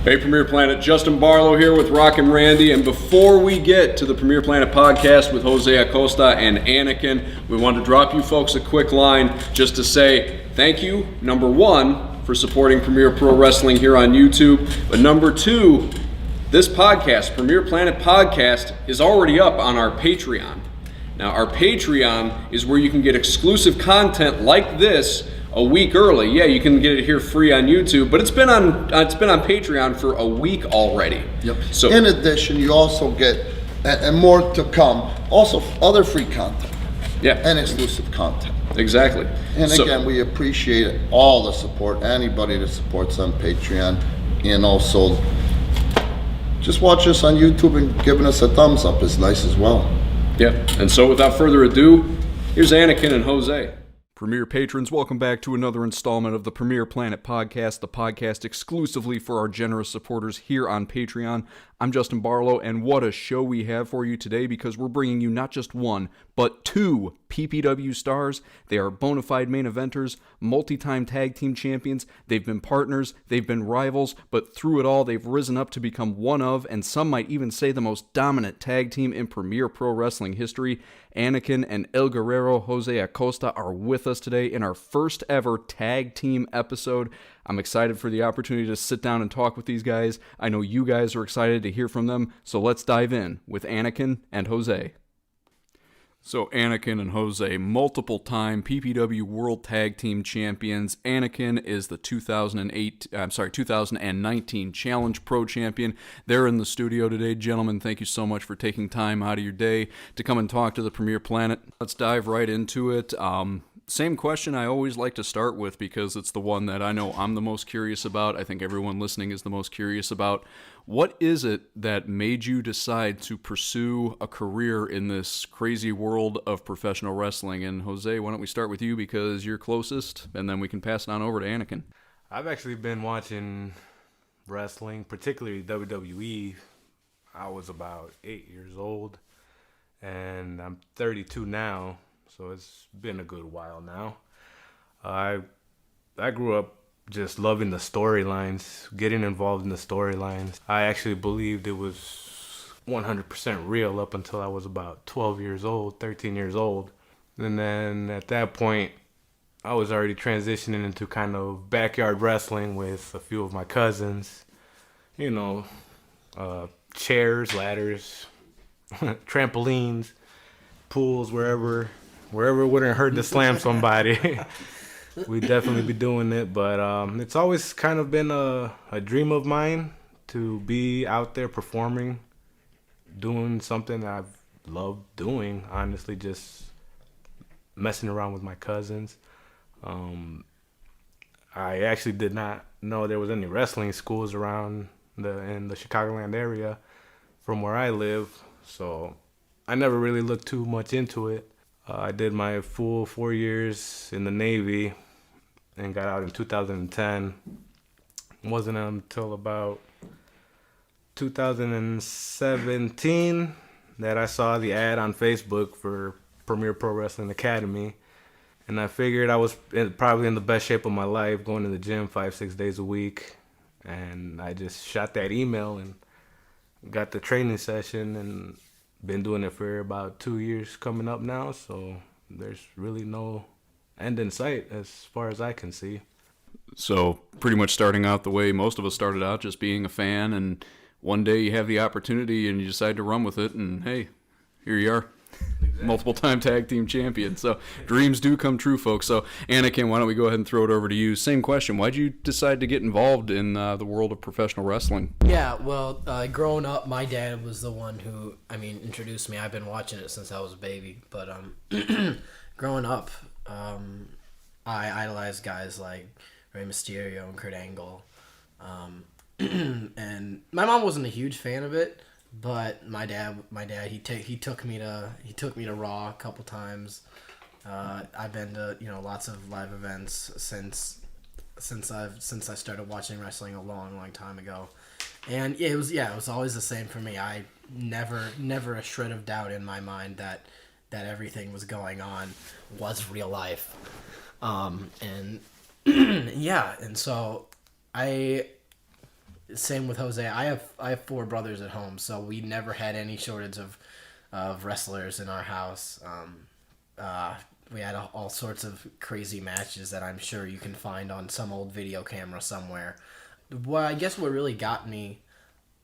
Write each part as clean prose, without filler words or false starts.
Hey, Premier Planet, Justin Barlow here with Rock and Randy. And before we get to the Premier Planet podcast with José, Acosta and Anakin, we wanted to drop you folks a quick line just to say thank you, number one, for supporting Premier Pro Wrestling here on YouTube. But number two, this podcast, Premier Planet Podcast, is already up on our Patreon. Now, our Patreon is where you can get exclusive content like this a week early. Yeah, you can get it here free on YouTube, but it's been on Patreon for a week already. Yep. So, in addition, you also get, and more to come, also other free content. Yeah. And exclusive content. Exactly. And again, we appreciate all the support, anybody that supports on Patreon, and also just watch us on YouTube and giving us a thumbs up is nice as well. Yeah. And so without further ado, here's Anakin and José. Premier patrons, welcome back to another installment of the Premier Planet Podcast, the podcast exclusively for our generous supporters here on Patreon. I'm Justin Barlow, and what a show we have for you today, because we're bringing you not just one, but two PPW stars. They are bona fide main eventers, multi-time tag team champions. They've been partners, they've been rivals, but through it all, they've risen up to become one of, and some might even say the most dominant tag team in Premier Pro Wrestling history. Anakin and El Guerrero José Acosta are with us today in our first ever tag team episode. I'm excited for the opportunity to sit down and talk with these guys. I know you guys are excited to hear from them, so let's dive in with Anakin and José. So Anakin and José, multiple-time PPW World Tag Team Champions. Anakin is the 2019 Challenge Pro Champion. They're in the studio today. Gentlemen, thank you so much for taking time out of your day to come and talk to the Premier Planet. Let's dive right into it. Same question I always like to start with, because it's the one that I know I'm the most curious about. I think everyone listening is the most curious about. What is it that made you decide to pursue a career in this crazy world of professional wrestling? And José, why don't we start with you, because you're closest, and then we can pass it on over to Anakin. I've actually been watching wrestling, particularly WWE. I was about 8 years old, and I'm 32 now. So it's been a good while now. I grew up just loving the storylines, getting involved in the storylines. I actually believed it was 100% real up until I was about 12 years old, 13 years old. And then at that point, I was already transitioning into kind of backyard wrestling with a few of my cousins. You know, chairs, ladders, trampolines, pools, wherever it wouldn't hurt to slam somebody. We'd definitely be doing it. But it's always kind of been a dream of mine to be out there performing, doing something that I've loved doing, honestly, just messing around with my cousins. I actually did not know there was any wrestling schools around in the Chicagoland area from where I live, so I never really looked too much into it. I did my full 4 years in the Navy and got out in 2010. It wasn't until about 2017 that I saw the ad on Facebook for Premier Pro Wrestling Academy. And I figured I was probably in the best shape of my life, going to the gym 5-6 days a week. And I just shot that email and got the training session, and been doing it for about 2 years coming up now, so there's really no end in sight as far as I can see. So pretty much starting out the way most of us started out, just being a fan, and one day you have the opportunity and you decide to run with it, and hey, here you are. Exactly. Multiple-time tag team champion. So dreams do come true, folks. So Anakin, why don't we go ahead and throw it over to you? Same question. Why'd you decide to get involved in the world of professional wrestling? Yeah, well, growing up, my dad was the one who, introduced me. I've been watching it since I was a baby. But growing up, I idolized guys like Rey Mysterio and Kurt Angle. And my mom wasn't a huge fan of it. But my dad, he took me to Raw a couple times. I've been to lots of live events since I started watching wrestling a long time ago, and it was always the same for me. I never a shred of doubt in my mind that everything was going on was real life, and and so I same with Jose. I have 4 brothers at home, so we never had any shortage of wrestlers in our house. We had all sorts of crazy matches that I'm sure you can find on some old video camera somewhere. Well, I guess what really got me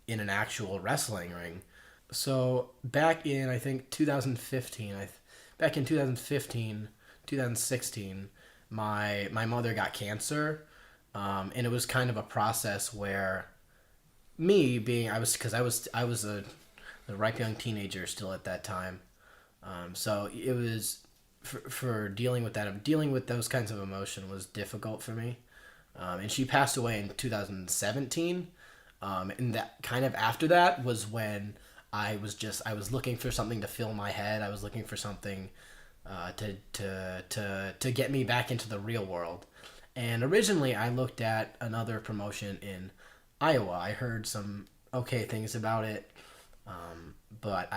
in an actual wrestling ring. So back in, I think, 2015, 2016, my mother got cancer, and it was kind of a process where me being, I was a ripe young teenager still at that time. So it was, for dealing with that, dealing with those kinds of emotion was difficult for me. And she passed away in 2017. And that kind of after that was when I was looking for something to fill my head. I was looking for something to get me back into the real world. And originally I looked at another promotion in Iowa. I heard some okay things about it, but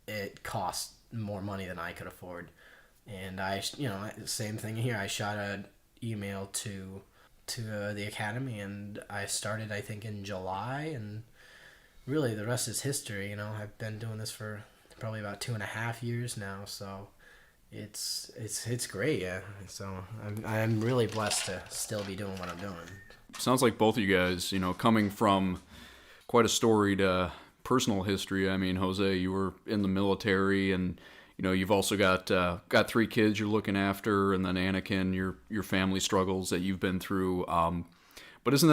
it cost more money than I could afford. And same thing here. I shot an email to the academy, and I started, I think, in July, and really the rest is history. I've been doing this for probably about 2.5 years now, so it's great. Yeah, so I'm really blessed to still be doing what I'm doing. Sounds like both of you guys, coming from quite a storied personal history. I mean, Jose, you were in the military, and you've also got 3 kids you're looking after, and then Anakin, your family struggles that you've been through. But isn't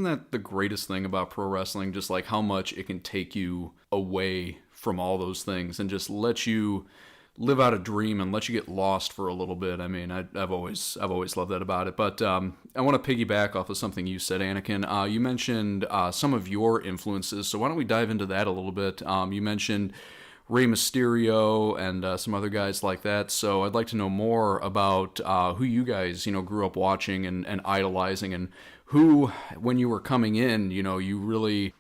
that the greatest thing about pro wrestling? Just like how much it can take you away from all those things and just let you live out a dream and let you get lost for a little bit. I mean, I've always loved that about it. But I want to piggyback off of something you said, Anakin. You mentioned some of your influences, so why don't we dive into that a little bit? You mentioned Rey Mysterio and some other guys like that. So I'd like to know more about who you guys, grew up watching and idolizing, and who, when you were coming in, you really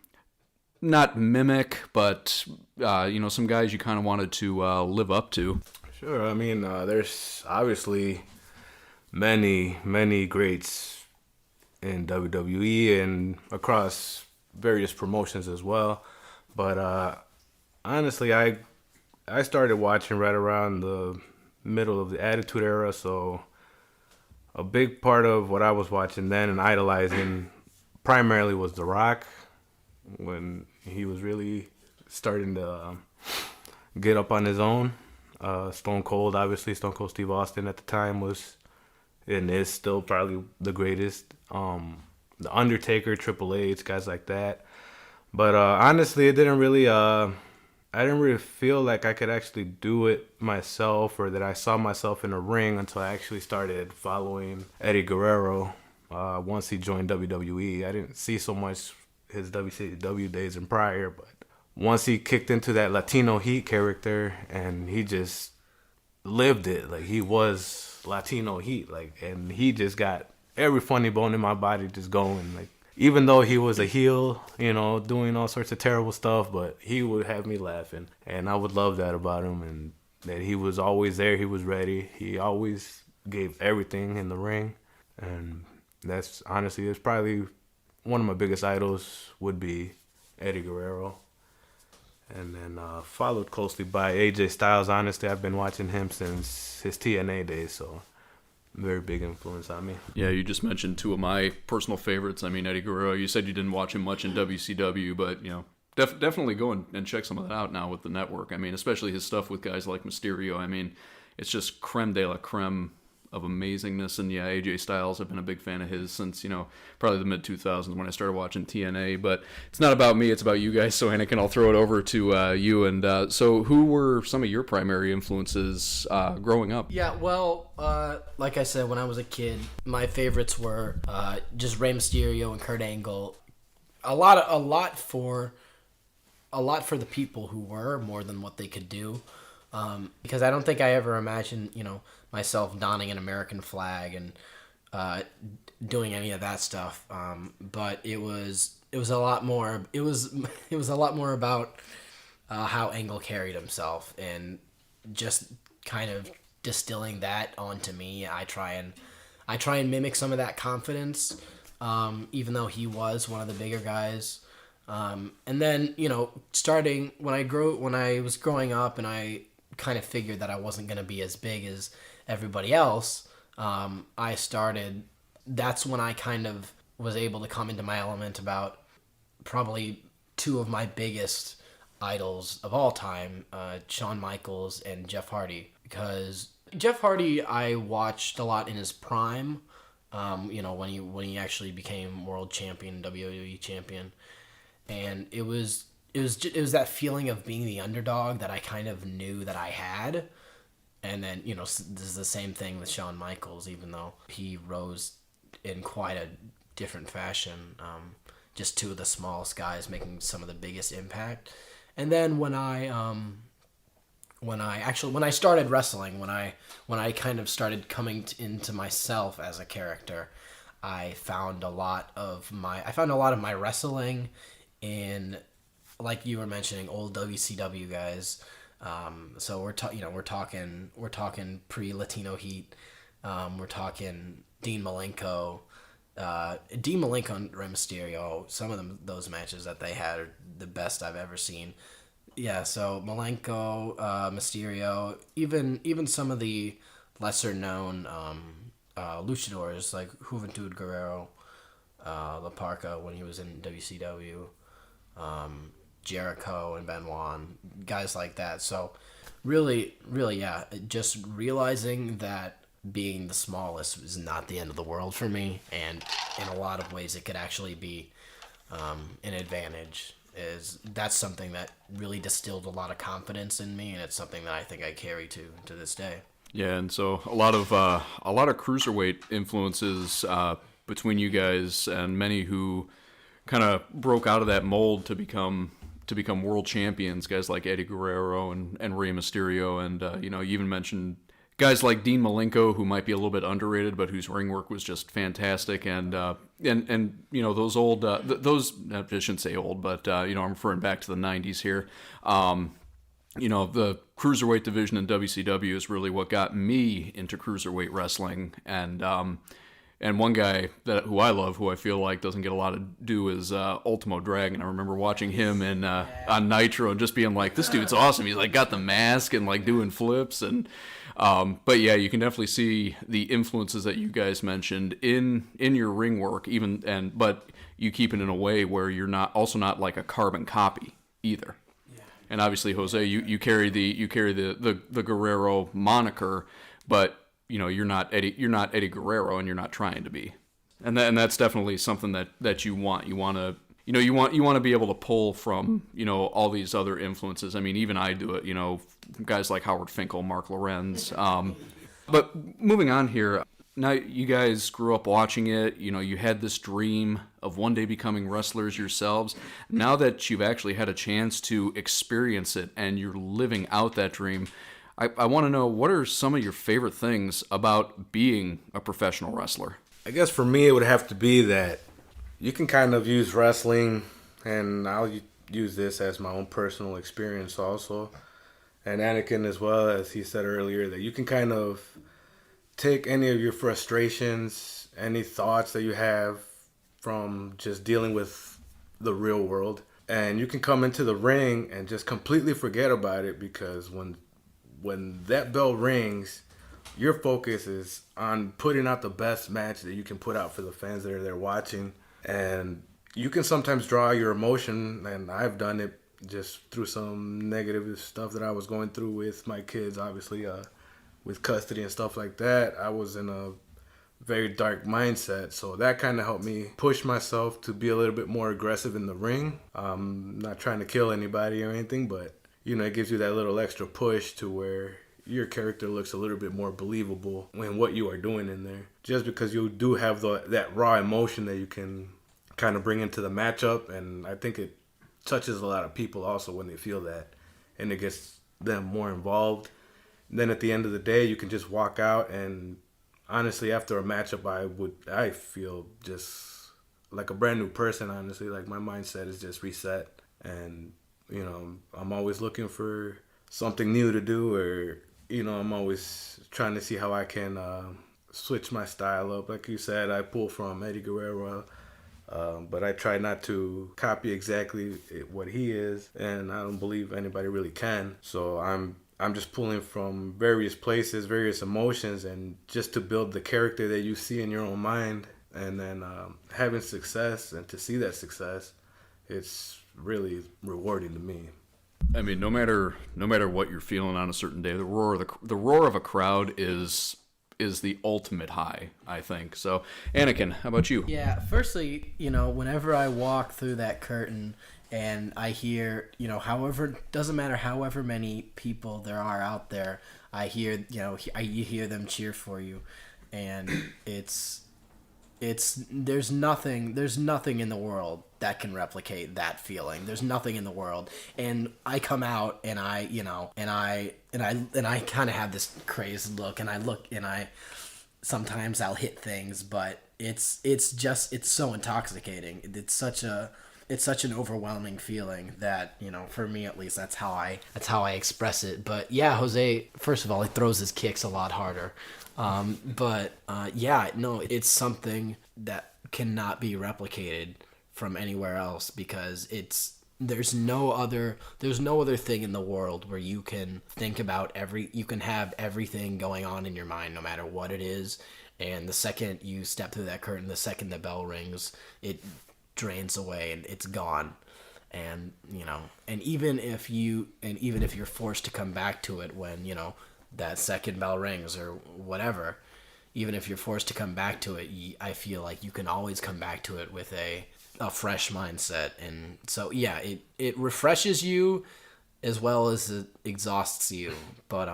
not mimic, but some guys you kind of wanted to live up to. Sure. I mean, there's obviously many greats in WWE and across various promotions as well. But honestly, I started watching right around the middle of the Attitude Era, so a big part of what I was watching then and idolizing primarily was The Rock, when he was really starting to get up on his own. Stone Cold Steve Austin at the time was and is still probably the greatest. The Undertaker, Triple H, guys like that. But honestly, it didn't really I didn't really feel like I could actually do it myself, or that I saw myself in a ring, until I actually started following Eddie Guerrero once he joined WWE. I didn't see so much his WCW days and prior, but once he kicked into that Latino Heat character and he just lived it, like he was Latino Heat, like, and he just got every funny bone in my body just going, like, even though he was a heel, doing all sorts of terrible stuff, but he would have me laughing. And I would love that about him, and that he was always there. He was ready. He always gave everything in the ring. And that's probably one of my biggest idols would be Eddie Guerrero. And then followed closely by AJ Styles. Honestly, I've been watching him since his TNA days, so very big influence on me. Yeah, you just mentioned 2 of my personal favorites. I mean, Eddie Guerrero, you said you didn't watch him much in WCW, but, definitely go and check some of that out now with the network. I mean, especially his stuff with guys like Mysterio. I mean, it's just creme de la creme of amazingness. And yeah, AJ Styles, I've been a big fan of his since, probably the mid-2000s when I started watching TNA. But it's not about me, it's about you guys. So Anakin, I'll throw it over to you. And so who were some of your primary influences growing up? Yeah, well, like I said, when I was a kid, my favorites were just Rey Mysterio and Kurt Angle. A lot for the people who were, more than what they could do. Because I don't think I ever imagined, myself donning an American flag and doing any of that stuff. But it was a lot more. It was a lot more about how Angle carried himself, and just kind of distilling that onto me. I try and mimic some of that confidence. even though he was one of the bigger guys. And then, starting when I was growing up and I kind of figured that I wasn't going to be as big as everybody else, that's when I kind of was able to come into my element about probably two of my biggest idols of all time, Shawn Michaels and Jeff Hardy. Because Jeff Hardy, I watched a lot in his prime, when he actually became world champion, WWE champion. And it was that feeling of being the underdog that I kind of knew that I had. And then, this is the same thing with Shawn Michaels, even though he rose in quite a different fashion. Just two of the smallest guys making some of the biggest impact. And then when I started wrestling, when I kind of started coming into myself as a character, I found a lot of my wrestling in, like you were mentioning, old WCW guys. So we're talking pre-Latino Heat. We're talking Dean Malenko. Dean Malenko and Rey Mysterio, some of those matches that they had are the best I've ever seen. Yeah, so Malenko, Mysterio, even some of the lesser known luchadors like Juventud Guerrero, La Parka when he was in WCW, Jericho and Benoit, guys like that. So really, yeah, just realizing that being the smallest is not the end of the world for me, and in a lot of ways it could actually be an advantage. That's something that really distilled a lot of confidence in me, and it's something that I think I carry to this day. Yeah, and so a lot of cruiserweight influences between you guys, and many who kind of broke out of that mold to become world champions. Guys like Eddie Guerrero and Rey Mysterio, and you even mentioned guys like Dean Malenko, who might be a little bit underrated, but whose ring work was just fantastic. And those old, those, I shouldn't say old, but I'm referring back to the 90s here. The cruiserweight division in WCW is really what got me into cruiserweight wrestling. And one guy who I love, who I feel like doesn't get a lot of due, is Ultimo Dragon. I remember watching him on Nitro and just being like, this dude's awesome. He's like got the mask and like doing flips. And but yeah, you can definitely see the influences that you guys mentioned in your ring work, but you keep it in a way where you're not like a carbon copy either. Yeah. And obviously, Jose, you carry the Guerrero moniker, but you're not Eddie Guerrero, and you're not trying to be, and that's definitely something that you want. You want to be able to pull from all these other influences. I mean, even I do it. Guys like Howard Finkel, Mark Lorenz. But moving on here, now you guys grew up watching it. You had this dream of one day becoming wrestlers yourselves. Now that you've actually had a chance to experience it and you're living out that dream, I want to know, what are some of your favorite things about being a professional wrestler? I guess for me, it would have to be that you can kind of use wrestling, and I'll use this as my own personal experience also, and Anakin as well, as he said earlier, that you can kind of take any of your frustrations, any thoughts that you have from just dealing with the real world, and you can come into the ring and just completely forget about it, because when that bell rings, your focus is on putting out the best match that you can put out for the fans that are there watching. And you can sometimes draw your emotion, and I've done it just through some negative stuff that I was going through with my kids, obviously, with custody and stuff like that. I was in a very dark mindset, so that kind of helped me push myself to be a little bit more aggressive in the ring. Not trying to kill anybody or anything, but it gives you that little extra push to where your character looks a little bit more believable in what you are doing in there. Just because you do have that raw emotion that you can kind of bring into the matchup, and I think it touches a lot of people also when they feel that, and it gets them more involved. And then at the end of the day, you can just walk out, and honestly, after a matchup, I feel just like a brand new person, honestly. Like, my mindset is just reset, and I'm always looking for something new to do, or I'm always trying to see how I can switch my style up. Like you said, I pull from Eddie Guerrero, but I try not to copy exactly what he is, and I don't believe anybody really can. So I'm just pulling from various places, various emotions, and just to build the character that you see in your own mind, and then having success, and to see that success, it's really rewarding to me. I mean, no matter what you're feeling on a certain day, the roar of a crowd is the ultimate high, I think. So, Anakin, how about you? Yeah, firstly, whenever I walk through that curtain and I hear, doesn't matter however many people there are out there, I hear, you hear them cheer for you, and there's nothing in the world that can replicate that feeling. There's nothing in the world. And I come out and I kind of have this crazed look, and I sometimes I'll hit things, but it's so intoxicating. It's such an overwhelming feeling that, for me at least, that's how I express it. But yeah, Jose, first of all, he throws his kicks a lot harder. It's something that cannot be replicated from anywhere else, because there's no other thing in the world where you can think about you can have everything going on in your mind, no matter what it is. And the second you step through that curtain, the second the bell rings, it drains away and it's gone. And even if you're forced to come back to it when that second bell rings or whatever, even if you're forced to come back to it, I feel like you can always come back to it with a fresh mindset. And so yeah, it refreshes you as well as it exhausts you, but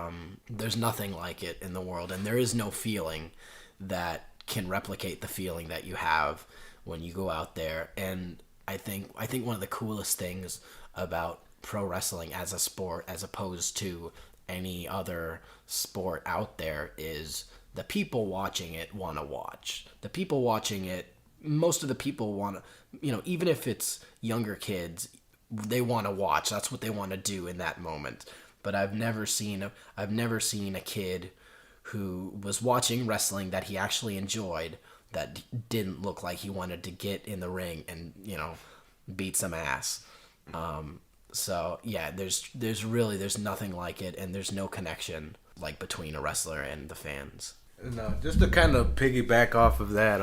there's nothing like it in the world, and there is no feeling that can replicate the feeling that you have when you go out there. And I think one of the coolest things about pro wrestling as a sport, as opposed to any other sport out there, is the people watching it want to watch. The people watching it, most of the people want to, even if it's younger kids, they want to watch. That's what they want to do in that moment. But I've never seen a kid who was watching wrestling that he actually enjoyed that didn't look like he wanted to get in the ring and, beat some ass. So yeah, there's nothing like it, and there's no connection like between a wrestler and the fans. No, just to kind of piggyback off of that,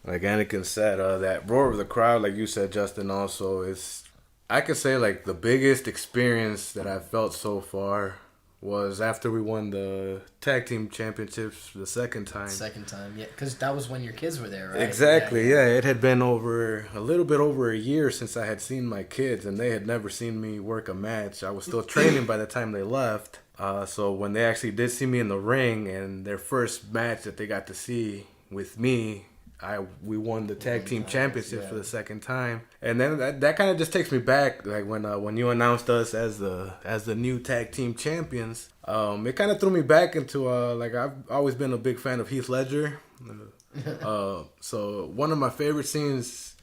like Anakin said, that roar of the crowd, like you said, Justin, also is, I could say, like, the biggest experience that I've felt so far was after we won the tag team championships the second time. Yeah, because that was when your kids were there, right? Exactly, yeah. It had been a little bit over a year since I had seen my kids, and they had never seen me work a match. I was still training by the time they left. So when they actually did see me in the ring, and their first match that they got to see with me, we won the tag team championships for the second time. And then that kind of just takes me back, like when you announced us as the new tag team champions. It kind of threw me back into like, I've always been a big fan of Heath Ledger. So one of my favorite scenes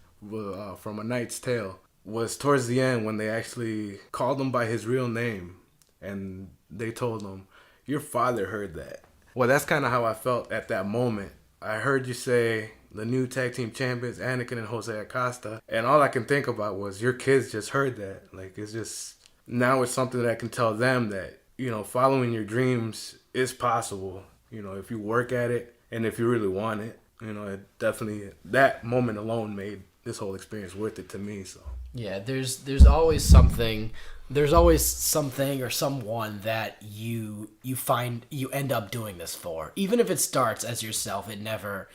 from A Knight's Tale was towards the end when they actually called him by his real name, and they told him, "Your father heard that." Well, that's kind of how I felt at that moment. I heard you say the new tag team champions, Anakin and José Acosta, and all I can think about was your kids just heard that. Like, it's just, now it's something that I can tell them that, following your dreams is possible, if you work at it and if you really want it. It definitely, that moment alone made this whole experience worth it to me. So yeah, there's always something or someone that you find you end up doing this for. Even if it starts as yourself, it never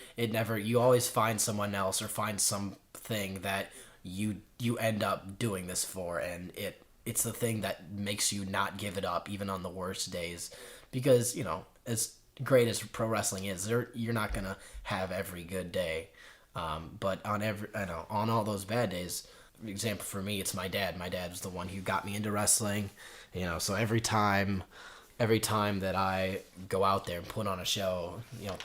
you always find someone else or find something that you end up doing this for, and it's the thing that makes you not give it up even on the worst days, because as great as pro wrestling is, you're not gonna have every good day, but on all those bad days. Example for me, it's my dad. My dad was the one who got me into wrestling, so every time that I go out there and put on a show,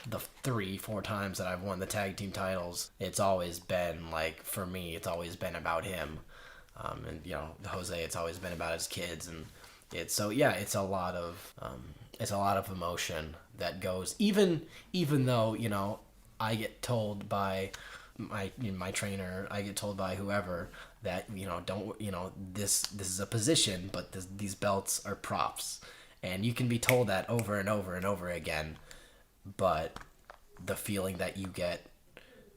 the 3-4 times that I've won the tag team titles, it's always been, like, for me, it's always been about him. And Jose, it's always been about his kids, and it's a lot of emotion that goes, even though, you know, I get told by my trainer, I get told by whoever that, you know, don't, you know, this is a position, but these belts are props. And you can be told that over and over and over again, but the feeling that you get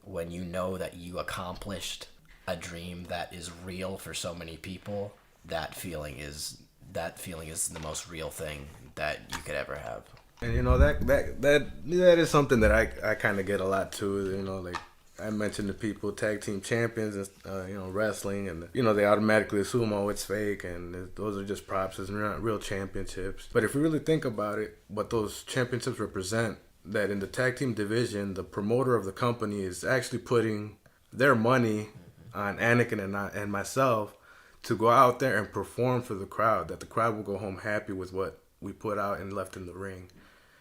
when you know that you accomplished a dream that is real for so many people, that feeling is the most real thing that you could ever have. And you know, that is something that I kind of get a lot too. You know, like I mentioned to people, tag team champions, and you know, wrestling, and you know, they automatically assume, oh, it's fake, and those are just props. They're not real championships. But if you really think about it, what those championships represent, that in the tag team division, the promoter of the company is actually putting their money on Anakin and myself to go out there and perform for the crowd. That the crowd will go home happy with what we put out and left in the ring.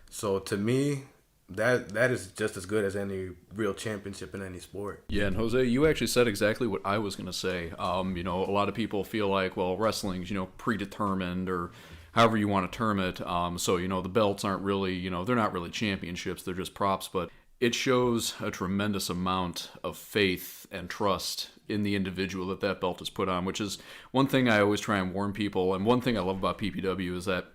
So to me, that is just as good as any real championship in any sport. Yeah, and Jose, you actually said exactly what I was going to say. You know, a lot of people feel like, well, wrestling's, you know, predetermined, or however you want to term it. So, you know, the belts aren't really, you know, they're not really championships, they're just props, but it shows a tremendous amount of faith and trust in the individual that belt is put on, which is one thing I always try and warn people. And one thing I love about PPW is that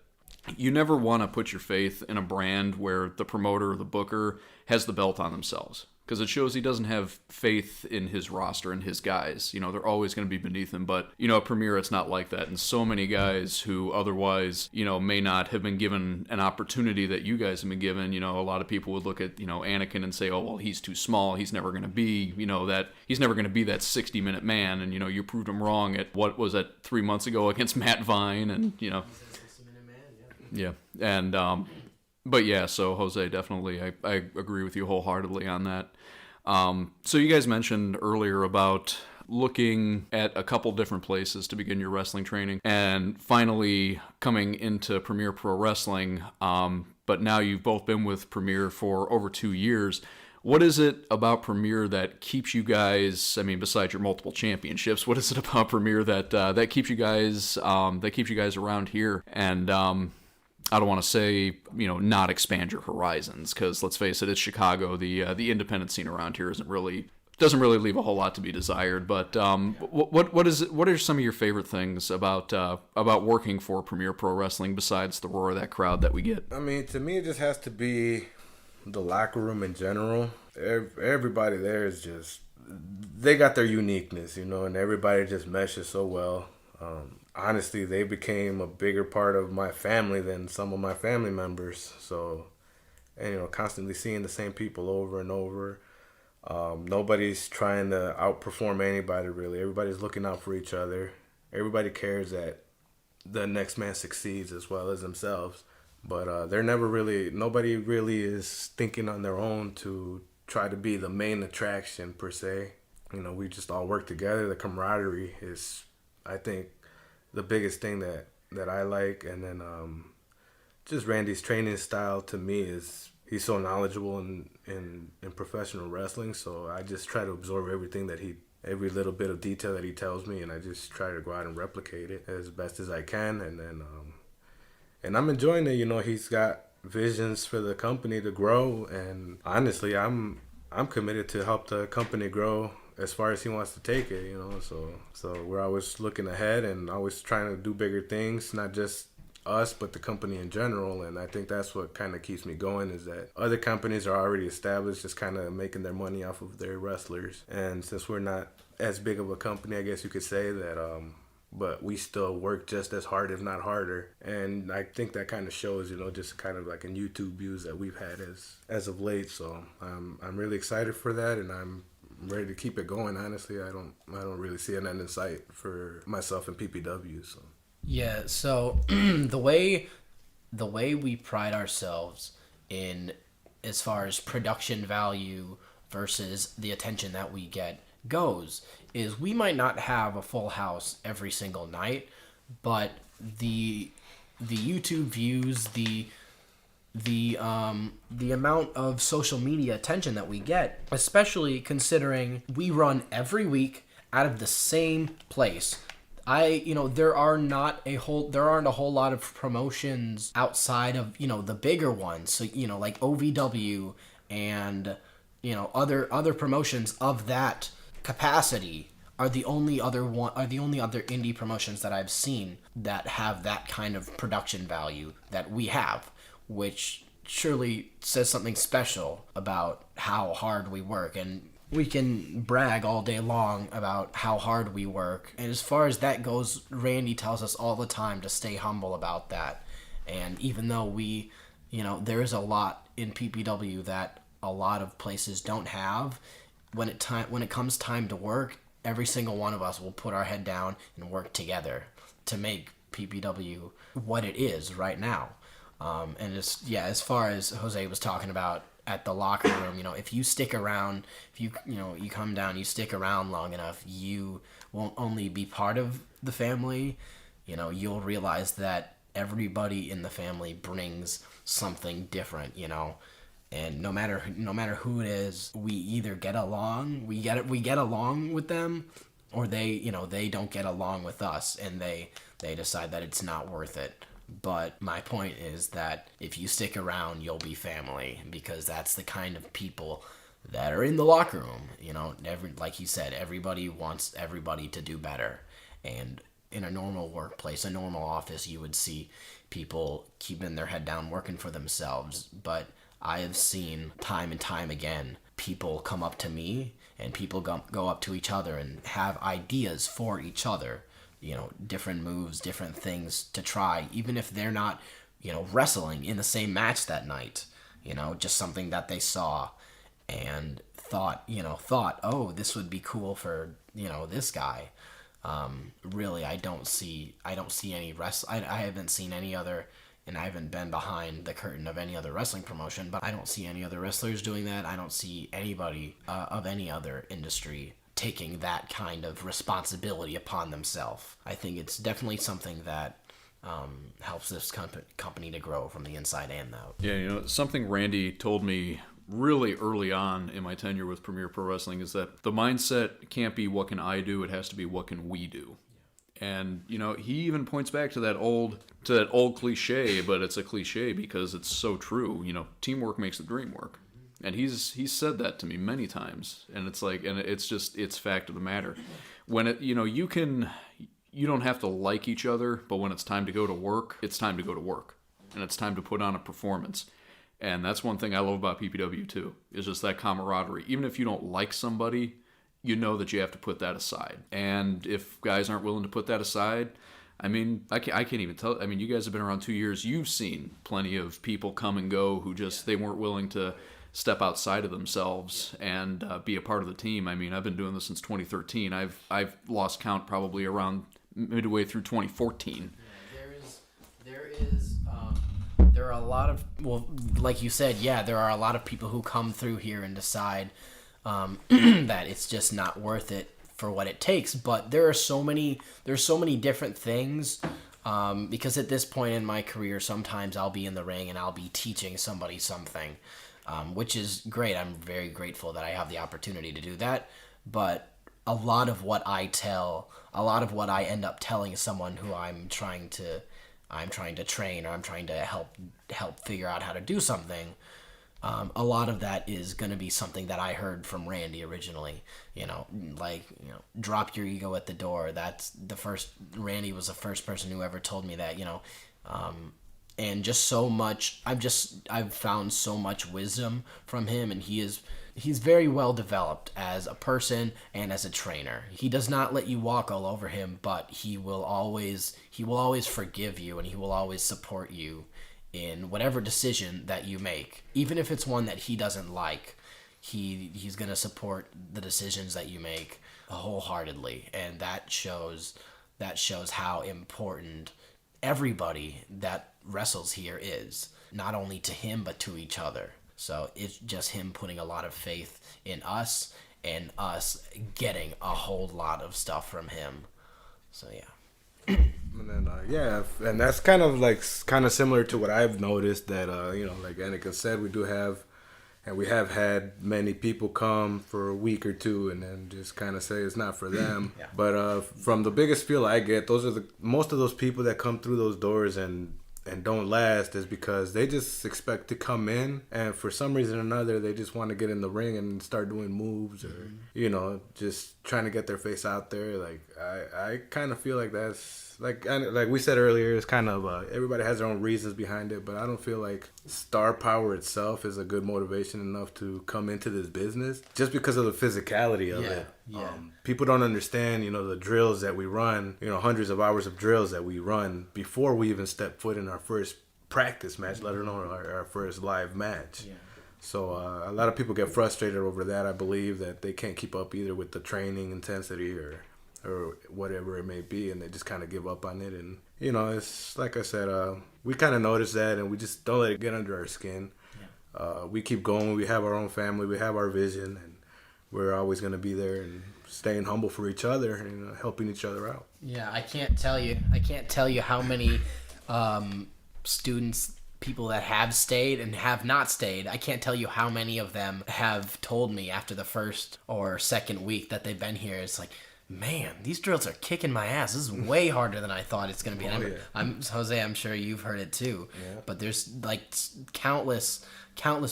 you never want to put your faith in a brand where the promoter or the booker has the belt on themselves, because it shows he doesn't have faith in his roster and his guys. You know, they're always going to be beneath him. But, you know, at Premier, it's not like that. And so many guys who otherwise, you know, may not have been given an opportunity that you guys have been given. You know, a lot of people would look at, you know, Anakin and say, oh, well, he's too small. He's never going to be, you know, that he's never going to be that 60-minute man. And, you know, you proved him wrong at, what was that, 3 months ago against Matt Vine. And, you know. Yeah. And, but yeah, so Jose, definitely, I agree with you wholeheartedly on that. So you guys mentioned earlier about looking at a couple different places to begin your wrestling training and finally coming into Premier Pro Wrestling. But now you've both been with Premier for over 2 years. What is it about Premier that keeps you guys, I mean, besides your multiple championships, what is it about Premier that keeps you guys around here? And, I don't want to say, you know, not expand your horizons, because let's face it, it's Chicago. The independent scene around here doesn't really leave a whole lot to be desired. But what are some of your favorite things about working for Premier Pro Wrestling besides the roar of that crowd that we get? I mean, to me, it just has to be the locker room in general. Everybody there is just, they got their uniqueness, you know, and everybody just meshes so well. Honestly, they became a bigger part of my family than some of my family members. So, and, you know, constantly seeing the same people over and over. Nobody's trying to outperform anybody, really. Everybody's looking out for each other. Everybody cares that the next man succeeds as well as themselves. But nobody really is thinking on their own to try to be the main attraction, per se. You know, we just all work together. The camaraderie is, I think, the biggest thing that I like. And then just Randy's training style, to me, is he's so knowledgeable in professional wrestling. So I just try to absorb every little bit of detail that he tells me, and I just try to go out and replicate it as best as I can. And then and I'm enjoying it. You know, he's got visions for the company to grow, and honestly, I'm committed to help the company grow as far as he wants to take it, you know. So we're always looking ahead and always trying to do bigger things, not just us, but the company in general. And I think that's what kind of keeps me going, is that other companies are already established, just kind of making their money off of their wrestlers. And since we're not as big of a company, I guess you could say that, but we still work just as hard, if not harder. And I think that kind of shows, you know, just kind of like in YouTube views that we've had as of late. So I'm really excited for that, and I'm ready to keep it going. Honestly, I don't really see an end in sight for myself and PPW. So yeah, so the way we pride ourselves in, as far as production value versus the attention that we get goes, is we might not have a full house every single night, but the YouTube views, the amount of social media attention that we get, especially considering we run every week out of the same place. There aren't a whole lot of promotions outside of, the bigger ones. So, like OVW and, other promotions of that capacity are the only other indie promotions that I've seen that have that kind of production value that we have, which surely says something special about how hard we work. And we can brag all day long about how hard we work. And as far as that goes, Randy tells us all the time to stay humble about that. And even though there is a lot in PPW that a lot of places don't have, when it comes time to work, every single one of us will put our head down and work together to make PPW what it is right now. And as far as Jose was talking about at the locker room, if you stick around, if you come down, you stick around long enough, you won't only be part of the family, you'll realize that everybody in the family brings something different, and no matter who it is, we either get along, we get along with them, or they don't get along with us, and they decide that it's not worth it. But my point is that if you stick around, you'll be family, because that's the kind of people that are in the locker room. Like you said, everybody wants everybody to do better. And in a normal workplace, a normal office, you would see people keeping their head down, working for themselves. But I have seen time and time again, people come up to me and people go up to each other and have ideas for each other. Different moves, different things to try, even if they're not, wrestling in the same match that night, just something that they saw and thought, oh, this would be cool for, this guy. Really, I don't see any I haven't seen any other, and I haven't been behind the curtain of any other wrestling promotion, but I don't see any other wrestlers doing that. I don't see anybody of any other industry taking that kind of responsibility upon themselves. I think it's definitely something that helps this company to grow from the inside and out. Yeah, something Randy told me really early on in my tenure with Premier Pro Wrestling is that the mindset can't be what can I do, it has to be what can we do. And he even points back to that old cliche, but it's a cliche because it's so true. Teamwork makes the dream work. And he's said that to me many times, and it's like, and it's fact of the matter. When you don't have to like each other, but when it's time to go to work, it's time to go to work, and it's time to put on a performance. And that's one thing I love about PPW too, is just that camaraderie. Even if you don't like somebody, you know that you have to put that aside. And if guys aren't willing to put that aside, I can't even tell. You guys have been around 2 years. You've seen plenty of people come and go who they weren't willing to step outside of themselves and be a part of the team. I've been doing this since 2013. I've lost count probably around midway through 2014. There are a lot of, like you said, there are a lot of people who come through here and decide that it's just not worth it for what it takes. But there's so many different things. Because at this point in my career, sometimes I'll be in the ring and I'll be teaching somebody something. Which is great. I'm very grateful that I have the opportunity to do that. But a lot of what I end up telling someone who I'm trying to train, or I'm trying to help figure out how to do something, a lot of that is going to be something that I heard from Randy originally. Drop your ego at the door. Randy was the first person who ever told me that, and just so much, I've found so much wisdom from him, and he's very well developed as a person and as a trainer. He does not let you walk all over him, but he will always forgive you, and he will always support you in whatever decision that you make. Even if it's one that he doesn't like, he's going to support the decisions that you make wholeheartedly, and that shows how important everybody that wrestles here is, not only to him but to each other. So it's just him putting a lot of faith in us and us getting a whole lot of stuff from him. So yeah. And then and that's kind of similar to what I've noticed, that like Anakin said, we do have And we have had many people come for a week or two and then just kind of say it's not for them. Yeah. But from the biggest feel I get, those are most of those people that come through those doors and don't last is because they just expect to come in, and for some reason or another they just want to get in the ring and start doing moves, or you know, just trying to get their face out there. Like I kind of feel like that's like we said earlier, it's kind of everybody has their own reasons behind it, but I don't feel like star power itself is a good motivation enough to come into this business just because of the physicality of it. Yeah. People don't understand, you know, the drills that we run, you know, hundreds of hours of drills that we run before we even step foot in our first practice match, let alone our first live match. Yeah. So a lot of people get frustrated over that. I believe that they can't keep up either with the training intensity or whatever it may be, and they just kind of give up on it. And, you know, it's like I said, we kind of notice that, and we just don't let it get under our skin. Yeah. We keep going. We have our own family. We have our vision, and we're always going to be there and staying humble for each other and, you know, helping each other out. Yeah, I can't tell you how many students, people that have stayed and have not stayed, I can't tell you how many of them have told me after the first or second week that they've been here, it's like, man, these drills are kicking my ass. This is way harder than I thought it's going to be. I'm Jose, I'm sure you've heard it too. Yeah. But there's like countless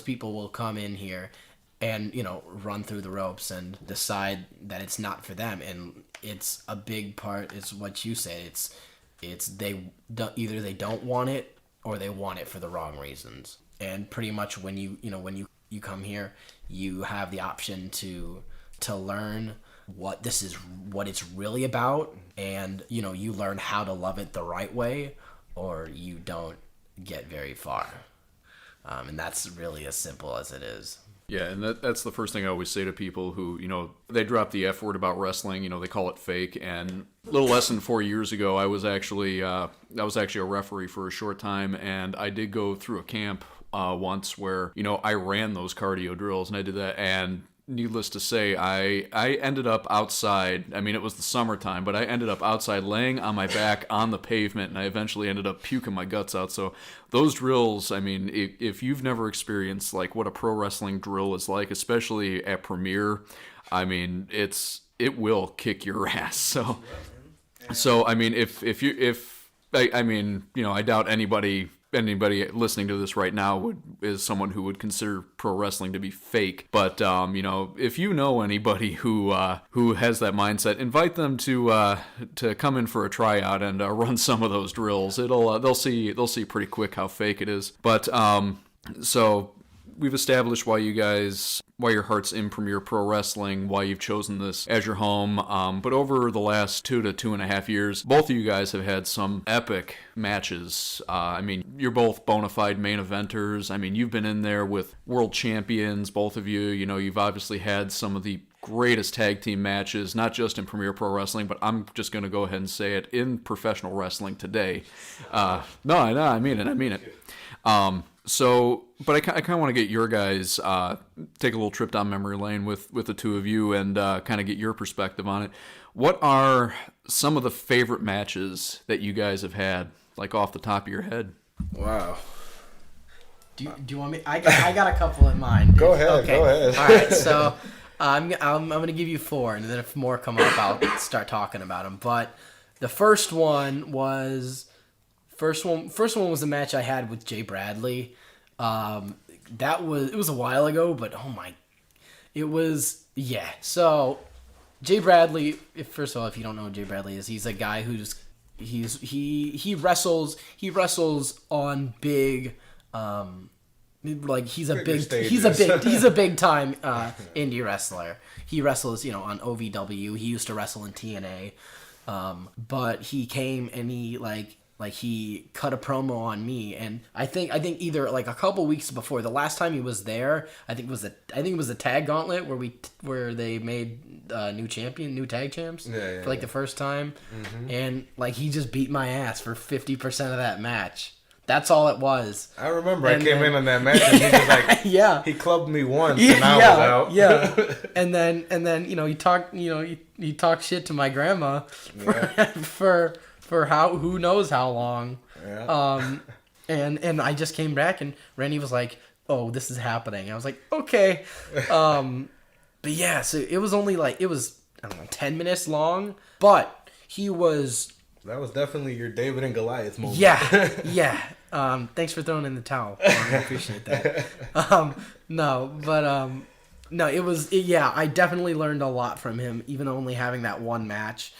people will come in here and, you know, run through the ropes and decide that it's not for them. And it's a big part, is what you said. It's either they don't want it or they want it for the wrong reasons. And pretty much when you come here, you have the option to learn what it's really about, and, you know, you learn how to love it the right way, or you don't get very far. And that's really as simple as it is. Yeah, and that's the first thing I always say to people who, you know, they drop the F word about wrestling. You know, they call it fake. And a little less than 4 years ago, I was actually a referee for a short time, and I did go through a camp once where, you know, I ran those cardio drills, and I did that, and needless to say, I ended up outside. I mean, it was the summertime, but I ended up outside laying on my back on the pavement, and I eventually ended up puking my guts out. So those drills, I mean, if you've never experienced like what a pro wrestling drill is like, especially at Premier, I mean, it will kick your ass. So I mean, I mean, you know, I doubt anybody listening to this right now is someone who would consider pro wrestling to be fake. But you know, if you know anybody who has that mindset, invite them to come in for a tryout and run some of those drills. They'll see pretty quick how fake it is. But so we've established why your heart's in Premier Pro Wrestling, why you've chosen this as your home. But over the last 2 to 2.5 years, both of you guys have had some epic matches. I mean, you're both bona fide main eventers. I mean, you've been in there with world champions, both of you. You know, you've obviously had some of the greatest tag team matches, not just in Premier Pro Wrestling, but I'm just going to go ahead and say it, in professional wrestling today. No, I mean it. So, but I kind of want to get your guys, take a little trip down memory lane with the two of you and kind of get your perspective on it. What are some of the favorite matches that you guys have had, like off the top of your head? Wow. Do you want me? I got a couple in mind. Go ahead. Okay. Go ahead. All right. So I'm gonna give you 4, and then if more come up, I'll start talking about them. But the first one was the match I had with Jay Bradley. It was a while ago, but So Jay Bradley, first of all, if you don't know who Jay Bradley is, he's a guy he wrestles on big, like he's a big time indie wrestler. He wrestles, you know, on OVW. He used to wrestle in TNA, but he came and he cut a promo on me, and I think either like a couple weeks before the last time he was there, I think it was the tag gauntlet where they made new tag champs for like the first time, and like he just beat my ass for 50% of that match. That's all it was. I remember I came in on that match and he was like, he clubbed me once and I was out. Yeah. and then you know he talked shit to my grandma for who knows how long. Yeah. And I just came back and Randy was like, oh, this is happening. I was like, okay. But yeah, so it was only like, it was, I don't know, 10 minutes long, but he was... That was definitely your David and Goliath moment. Yeah. Thanks for throwing in the towel. I appreciate that. No, I definitely learned a lot from him, even only having that one match.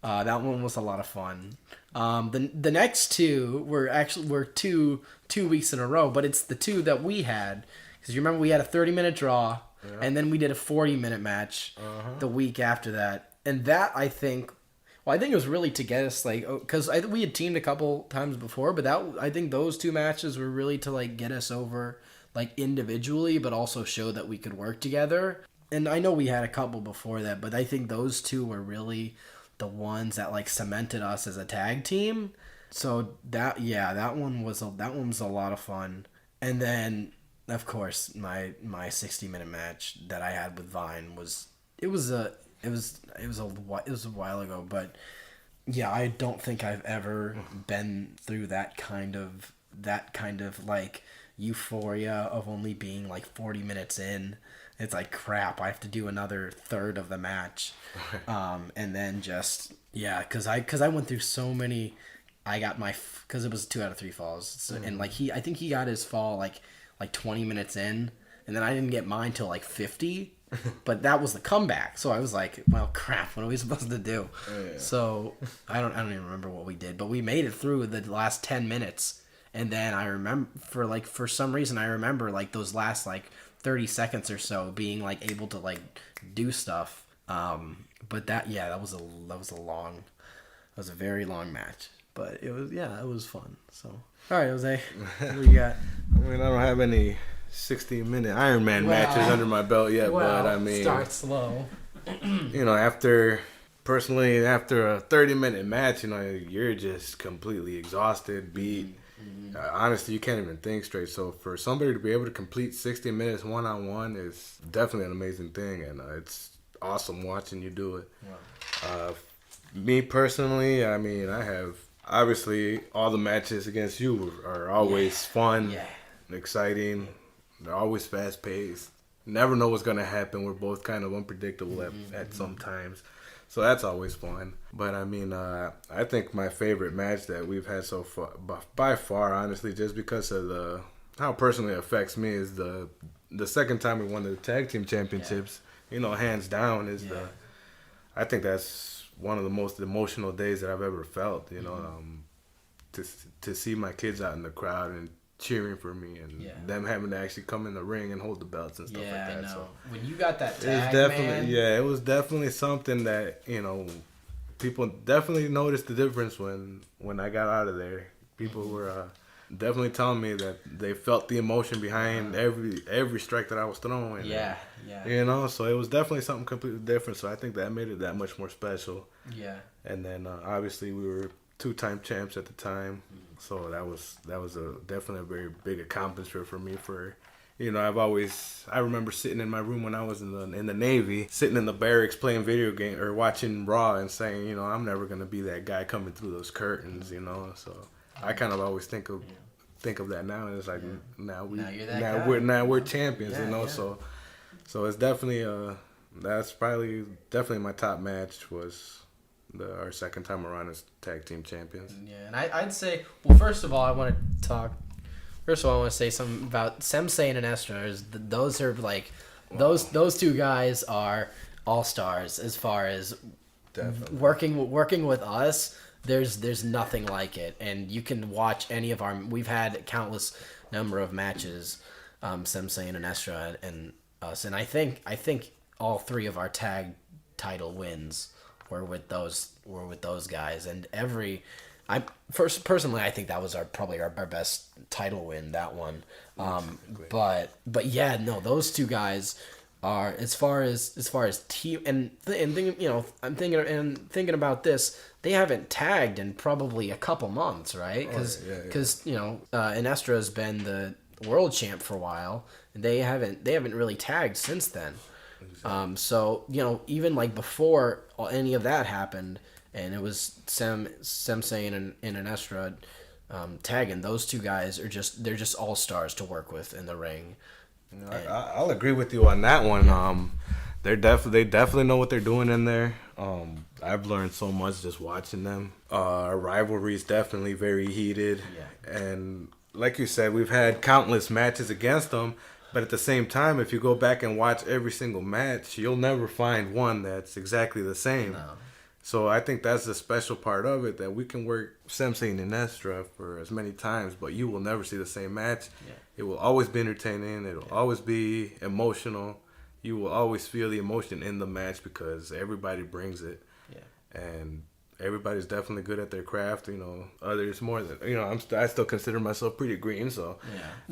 That one was a lot of fun. The next two were two weeks in a row, but it's the two that we had. Because you remember we had a 30-minute draw, and then we did a 40-minute match the week after that. And that, I think it was really to get us, like, because we had teamed a couple times before, but I think those two matches were really to, like, get us over, like, individually, but also show that we could work together. And I know we had a couple before that, but I think those two were really the ones that, like, cemented us as a tag team. So that one was a lot of fun. And then, of course, my 60-minute match that I had with Vine was a while ago, but yeah, I don't think I've ever been through that kind of like euphoria of only being like 40 minutes in. It's like, crap, I have to do another third of the match. And then just, yeah, cause I went through so many. Cause it was 2 out of 3 falls. So, and like I think he got his fall like 20 minutes in, and then I didn't get mine till like 50. But that was the comeback, so I was like, well, crap, what are we supposed to do? So I don't even remember what we did, but we made it through the last 10 minutes. And then I remember, for some reason, I remember like those last like 30 seconds or so being like able to like do stuff. But that was a very long match, but it was fun. So all right, Jose, what do you got? I mean, I don't have any 60-minute Ironman matches under my belt yet, but I mean, start slow. You know, after a 30-minute match, you know, you're just completely exhausted, beat. Honestly, you can't even think straight. So for somebody to be able to complete 60 minutes one-on-one is definitely an amazing thing, and it's awesome watching you do it. Wow. Me personally, I mean, I have obviously all the matches against you are always fun, exciting. They're always fast-paced. Never know what's going to happen. We're both kind of unpredictable at some times. So that's always fun. But, I mean, I think my favorite match that we've had so far, by far, honestly, just because of how personally it affects me, is the second time we won the tag team championships. You know, hands down, I think that's one of the most emotional days that I've ever felt, you know, to see my kids out in the crowd and cheering for me, and them having to actually come in the ring and hold the belts and stuff like that. I know. So when you got that tag, it was definitely something that, you know, people definitely noticed the difference when I got out of there. People were definitely telling me that they felt the emotion behind every strike that I was throwing. You know, so it was definitely something completely different. So I think that made it that much more special. Yeah. And then obviously we were 2-time champs at the time. So that was definitely a very big accomplishment for me. You know, I remember sitting in my room when I was in the Navy, sitting in the barracks playing video game or watching Raw and saying, you know, I'm never gonna be that guy coming through those curtains, you know. So I kind of always think of that now, and it's like now we're champions, you know. So it's definitely that's probably definitely my top match was our second time around as tag team champions. Yeah, and I'd say, well, first of all, I want to say something about Sensei and Anestra. Those are like, those two guys are all-stars as far as working with us. There's nothing like it, and you can watch any of we've had countless number of matches, Sensei and Anestra and us, and I think all 3 of our tag title wins were with those guys, and personally, I think that was probably our best title win, that one. But yeah, no, those two guys are, as far as team and thinking, you know, I'm thinking about this, they haven't tagged in probably a couple months, right? Because you know, Anestra has been the world champ for a while, and they haven't really tagged since then. So, you know, even like before any of that happened, and it was Sensei and Anestra, tagging. Those two guys are they're just all stars to work with in the ring. I'll agree with you on that one. They definitely know what they're doing in there. I've learned so much just watching them. Our rivalry is definitely very heated, and like you said, we've had countless matches against them. But at the same time, if you go back and watch every single match, you'll never find one that's exactly the same. No. So I think that's the special part of it, that we can work Sensei and Nestra for as many times, but you will never see the same match. Yeah. It will always be entertaining. It will always be emotional. You will always feel the emotion in the match because everybody brings it. Yeah. And everybody's definitely good at their craft. Others more than, I still consider myself pretty green. So,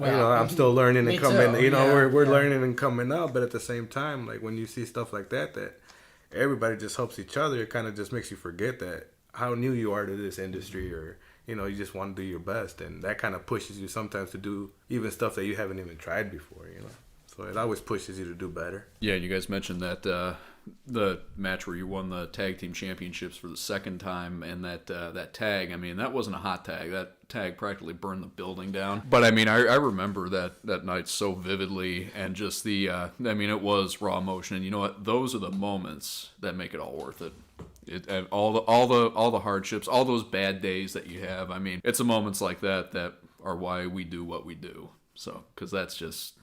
I'm still learning and coming, we're learning and coming up. But at the same time, like when you see stuff like that everybody just helps each other, it kind of just makes you forget that how new you are to this industry, or you just want to do your best, and that kind of pushes you sometimes to do even stuff that you haven't even tried before. So it always pushes you to do better. Yeah, you guys mentioned that the match where you won the tag team championships for the second time, and that tag. I mean, that wasn't a hot tag. That tag practically burned the building down. But I mean, I remember that night so vividly, and just it was raw emotion. And you know what? Those are the moments that make it all worth it. And all the hardships, all those bad days that you have. I mean, it's the moments like that are why we do what we do. So, because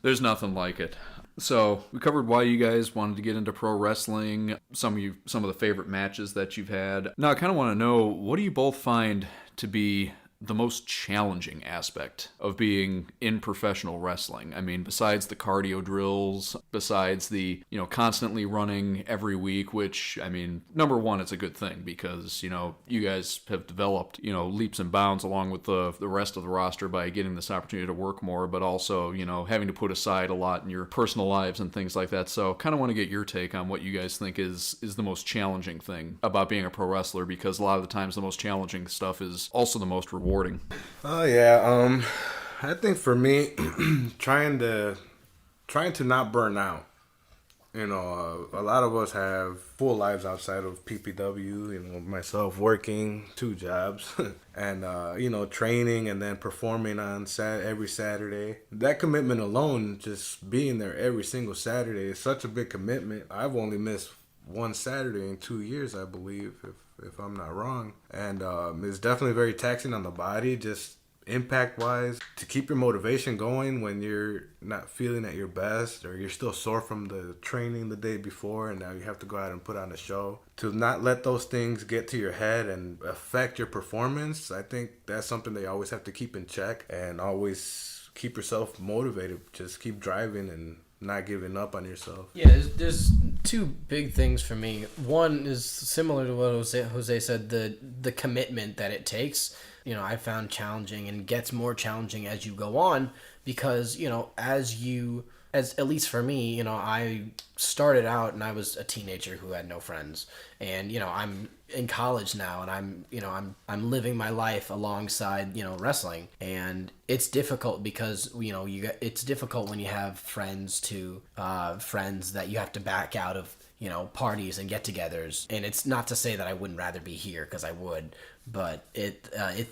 there's nothing like it. So, we covered why you guys wanted to get into pro wrestling, some of the favorite matches that you've had. Now, I kind of want to know, what do you both find to be the most challenging aspect of being in professional wrestling? I mean, besides the cardio drills, besides the, constantly running every week, which, I mean, number one, it's a good thing because, you guys have developed, leaps and bounds along with the rest of the roster by getting this opportunity to work more, but also, having to put aside a lot in your personal lives and things like that. So kind of want to get your take on what you guys think is the most challenging thing about being a pro wrestler, because a lot of the times the most challenging stuff is also the most rewarding. Oh yeah, I think for me, trying to not burn out. A lot of us have full lives outside of PPW. Myself working 2 jobs, and training and then performing on every Saturday. That commitment alone, just being there every single Saturday, is such a big commitment. I've only missed 1 Saturday in 2 years, I believe, if I'm not wrong. And it's definitely very taxing on the body, just impact-wise, to keep your motivation going when you're not feeling at your best, or you're still sore from the training the day before, and now you have to go out and put on a show. To not let those things get to your head and affect your performance, I think that's something they always have to keep in check, and always keep yourself motivated. Just keep driving and not giving up on yourself. Yeah, there's 2 big things for me. One is similar to what Jose said, the commitment that it takes. I found challenging, and gets more challenging as you go on, because as at least for me, I started out and I was a teenager who had no friends, and I'm in college now, and I'm living my life alongside wrestling, and it's difficult because it's difficult when you have friends that you have to back out of parties and get-togethers. And it's not to say that I wouldn't rather be here, because I would, but it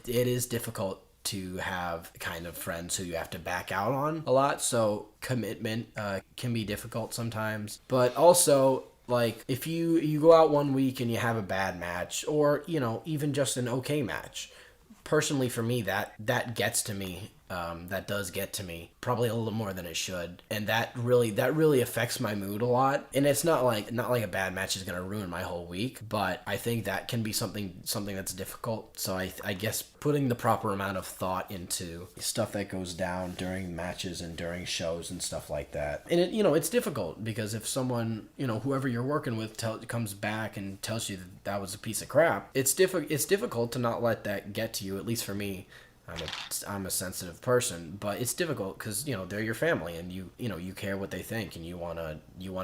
is difficult to have kind of friends who you have to back out on a lot. So commitment can be difficult sometimes. But also, like, if you go out one week and you have a bad match, or even just an okay match, personally for me, that gets to me. That does get to me probably a little more than it should, and that really affects my mood a lot. And it's not like a bad match is gonna ruin my whole week, but I think that can be something that's difficult. So I guess putting the proper amount of thought into stuff that goes down during matches and during shows and stuff like that. And it's difficult, because if someone, whoever you're working with comes back and tells you that was a piece of crap, it's difficult to not let that get to you. At least for me. I'm a sensitive person, but it's difficult because they're your family, and you care what they think, and you wanna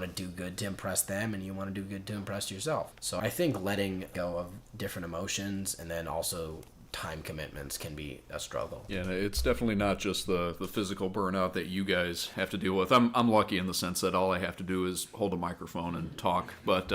do good to impress them, and you want to do good to impress yourself. So I think letting go of different emotions, and then also time commitments can be a struggle. Yeah, it's definitely not just the physical burnout that you guys have to deal with. I'm lucky in the sense that all I have to do is hold a microphone and talk. But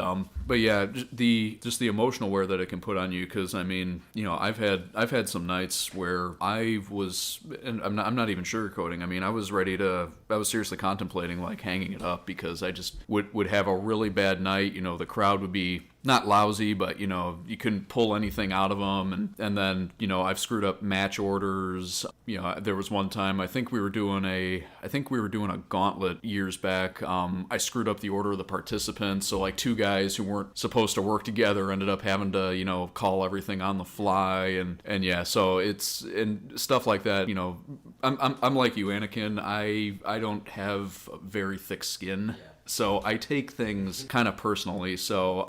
yeah, the emotional wear that it can put on you, because I mean, you know, I've had some nights where I was, and I'm not even sugarcoating. I mean, I was seriously contemplating like hanging it up, because I just would have a really bad night. You know, the crowd would be not lousy, but you know, you couldn't pull anything out of them, and then, you know, I've screwed up match orders. You know, there was one time I think we were doing a gauntlet years back. I screwed up the order of the participants, so like two guys who weren't supposed to work together ended up having to, you know, call everything on the fly, and yeah, so it's, and stuff like that. You know, I'm like you, Anakin. I don't have very thick skin. So I take things kind of personally. So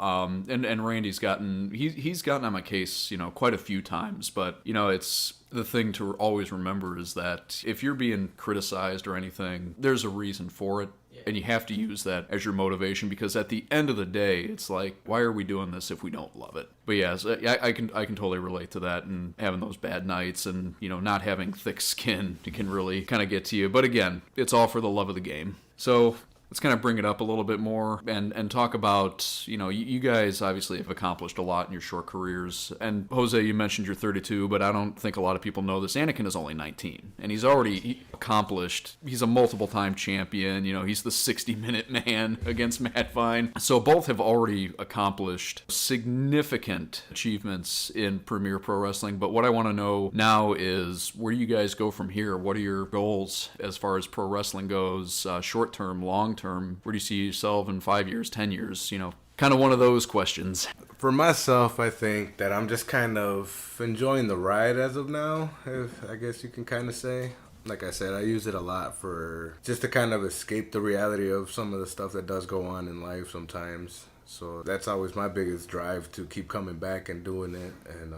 and Randy's gotten on my case, you know, quite a few times. But you know, it's the thing to always remember is that if you're being criticized or anything, there's a reason for it. And you have to use that as your motivation, because at the end of the day, it's like, why are we doing this if we don't love it? But yeah, so I can totally relate to that, and having those bad nights, and you know, not having thick skin, it can really kind of get to you. But again, it's all for the love of the game. So let's kind of bring it up a little bit more and talk about, you know, you guys obviously have accomplished a lot in your short careers. And Jose, you mentioned you're 32, but I don't think a lot of people know this. Anakin is only 19, and he's already accomplished. He's a multiple-time champion. You know, he's the 60-minute man against Matt Vine. So both have already accomplished significant achievements in Premier Pro Wrestling. But what I want to know now is where you guys go from here. What are your goals as far as pro wrestling goes, short-term, long-term? Where do you see yourself in 5 years, 10 years? You know, kind of one of those questions. For myself, I think that I'm just kind of enjoying the ride as of now, if I guess you can kind of say. Like I said, I use it a lot for just to kind of escape the reality of some of the stuff that does go on in life sometimes. So that's always my biggest drive, to keep coming back and doing it. And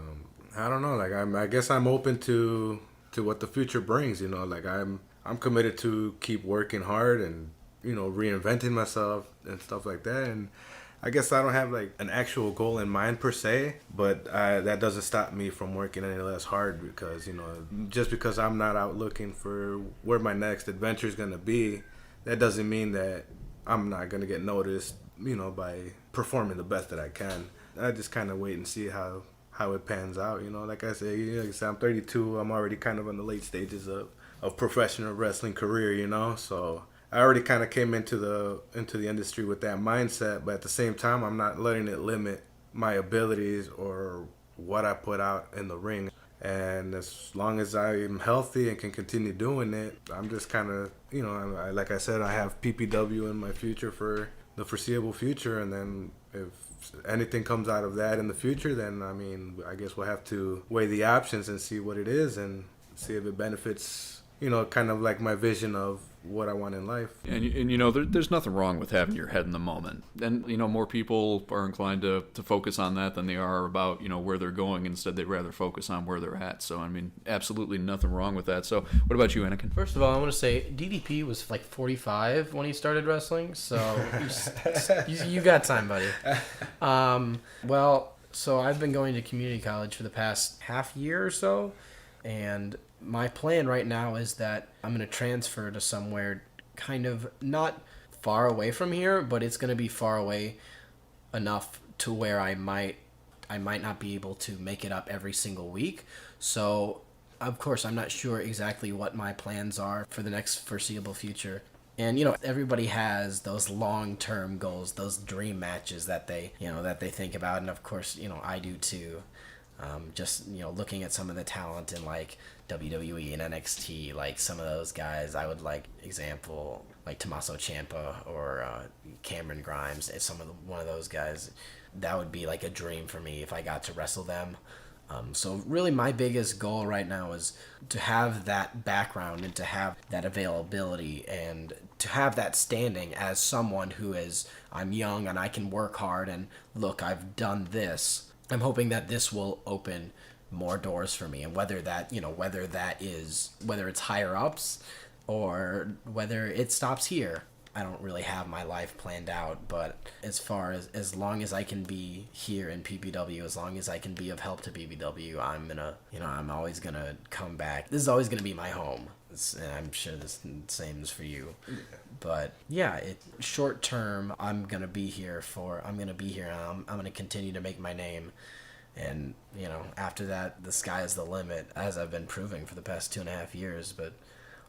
I don't know, like I guess I'm open to what the future brings. You know, like I'm committed to keep working hard and, you know, reinventing myself and stuff like that. And I guess I don't have like an actual goal in mind per se, but that doesn't stop me from working any less hard, because, you know, just because I'm not out looking for where my next adventure is going to be, that doesn't mean that I'm not going to get noticed, you know, by performing the best that I can. I just kind of wait and see how it pans out. You know, like I said, I'm 32. I'm already kind of in the late stages of professional wrestling career, you know, so I already kind of came into the industry with that mindset, but at the same time, I'm not letting it limit my abilities or what I put out in the ring. And as long as I am healthy and can continue doing it, I'm just kind of, you know, like I said, I have PPW in my future for the foreseeable future. And then if anything comes out of that in the future, then, I mean, I guess we'll have to weigh the options and see what it is and see if it benefits, you know, kind of like my vision of what I want in life. And you know, there's nothing wrong with having your head in the moment. And, you know, more people are inclined to focus on that than they are about, you know, where they're going. Instead, they'd rather focus on where they're at. So, I mean, absolutely nothing wrong with that. So, what about you, Anakin? First of all, I want to say DDP was like 45 when he started wrestling. So, you got time, buddy. Well, so I've been going to community college for the past half year or so. And my plan right now is that I'm going to transfer to somewhere kind of not far away from here, but it's going to be far away enough to where I might not be able to make it up every single week. So, of course, I'm not sure exactly what my plans are for the next foreseeable future. And, you know, everybody has those long-term goals, those dream matches that they think about. And, of course, you know, I do too. Just, you know, looking at some of the talent in like WWE and NXT, like some of those guys, I would like example like Tommaso Ciampa or Cameron Grimes. One of those guys, that would be like a dream for me if I got to wrestle them. So really my biggest goal right now is to have that background and to have that availability and to have that standing as someone who is, I'm young and I can work hard and look, I've done this. I'm hoping that this will open more doors for me, and whether it's higher ups or whether it stops here, really have my life planned out, but as far as long as I can be here in PPW, as long as I can be of help to PPW, I'm always gonna come back. This is always gonna be my home. And I'm sure the same is for you. Yeah. But yeah, short term, I'm gonna be here. I'm gonna continue to make my name. And, after that, the sky is the limit, as I've been proving for the past 2.5 years. But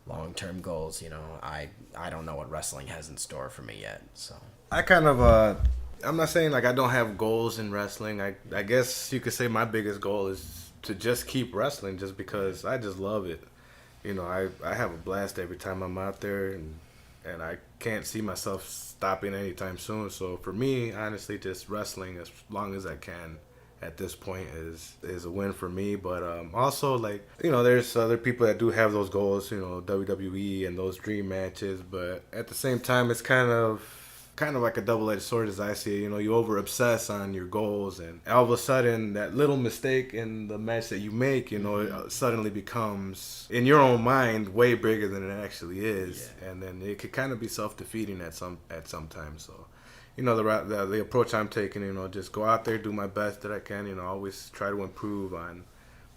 long-term goals, I don't know what wrestling has in store for me yet. So I kind of, I'm not saying like I don't have goals in wrestling. I guess you could say my biggest goal is to just keep wrestling, just because I just love it. I have a blast every time I'm out there, and I can't see myself stopping anytime soon. So for me, honestly, just wrestling as long as I can at this point is a win for me. But also, like, there's other people that do have those goals, WWE and those dream matches. But at the same time, it's kind of like a double-edged sword, as I see it. You over obsess on your goals, and all of a sudden that little mistake in the match that you make, it suddenly becomes, in your own mind, way bigger than it actually is. Yeah. And then it could kind of be self-defeating at some time. So the approach I'm taking, just go out there, do my best that I can, always try to improve on,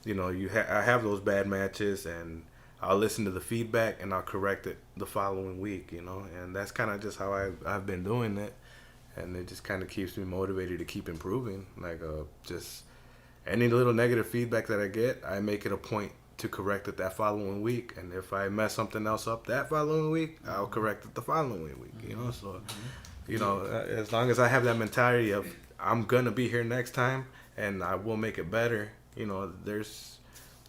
I have those bad matches, and I'll listen to the feedback and I'll correct it the following week, and that's kind of just how I've been doing it, and it just kind of keeps me motivated to keep improving. Like, just any little negative feedback that I get, I make it a point to correct it that following week, and if I mess something else up that following week, I'll correct it the following week, so... as long as I have that mentality of I'm going to be here next time and I will make it better, there's